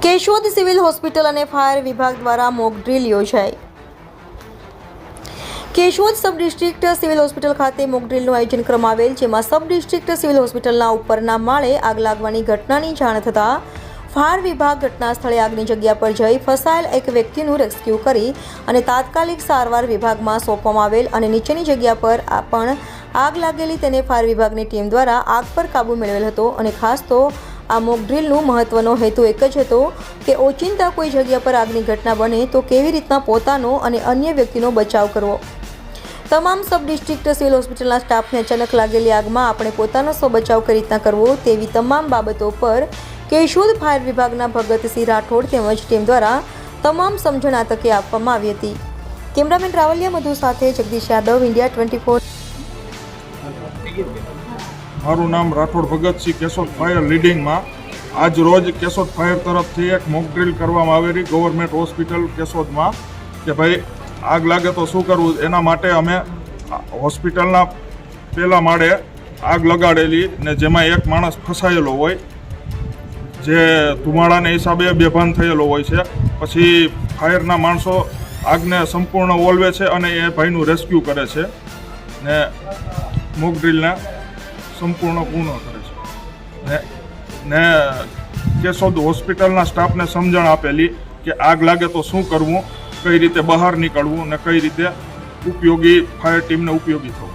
Keshod civil hospital અને fire વિભાગ દ્વારા મોક ડ્રીલ યોજાઈ। Keshod sub district civil hospital ખાતે મોક ડ્રીલનું આયોજન કરવામાં આવેલ, જેમાં સબ ડિસ્ટ્રિક્ટ સિવિલ હોસ્પિટલના ઉપરના માળે આગ લાગવાની ઘટનાની જાણ થતાં ફાયર વિભાગ ઘટના સ્થળે આગની જગ્યા પર જઈ ફસાયેલ એક વ્યક્તિનું રેસ્ક્યુ કરી અને તાત્કાલિક સારવાર વિભાગમાં સોંપવામાં આવેલ અને નીચેની જગ્યા પર પણ આગ લાગેલી તેને ફાયર વિભાગની ટીમ દ્વારા આગ પર કાબૂ મેળવેલ હતો। અને ખાસ તો આ મોક ડ્રીલનું મહત્વનો હેતુ એક જ હતો કે ઓચિંતા કોઈ જગ્યા પર આગની ઘટના બને તો કેવી રીતના પોતાનો અને અન્ય વ્યક્તિનો બચાવ કરવો। તમામ સબ ડિસ્ટ્રિક્ટ સિવિલ હોસ્પિટલના સ્ટાફને અચાનક લાગેલી આગમાં આપણે પોતાનો સ્વબચાવ કઈ રીતના કરવો તેવી તમામ બાબતો પર કેશોદ ફાયર વિભાગના ભગતસિંહ રાઠોડ તેમજ ટીમ દ્વારા તમામ સમજણ આ તકે આપવામાં આવી હતી। કેમેરામેન રાવલિયા મધુ સાથે જગદીશ યાદવ, ઇન્ડિયા 24। મારું નામ રાઠોડ ભગતસિંહ, કેશોદ ફાયર લીડિંગમાં આજ રોજ કેશોદ ફાયર તરફથી એક મોક ડ્રીલ કરવામાં આવેલી ગવર્મેન્ટ હોસ્પિટલ કેશોદમાં કે ભાઈ આગ લાગે તો શું કરવું। એના માટે અમે હોસ્પિટલના પહેલા માળે આગ લગાડેલી ને જેમાં એક માણસ ફસાયેલો હોય, જે ધુમાડાને હિસાબે બેભાન થયેલો હોય છે। પછી ફાયરના માણસો આગને સંપૂર્ણ ઓલવે છે અને એ ભાઈનું રેસ્ક્યુ કરે છે ને મોક ડ્રીલને સંપૂર્ણ પૂર્ણ કરે છે ને કેશોદ હોસ્પિટલના સ્ટાફને સમજણ આપેલી કે આગ લાગે તો શું કરવું, કઈ રીતે બહાર નીકળવું ને કઈ રીતે ઉપયોગી ફાયર ટીમને ઉપયોગી થવું।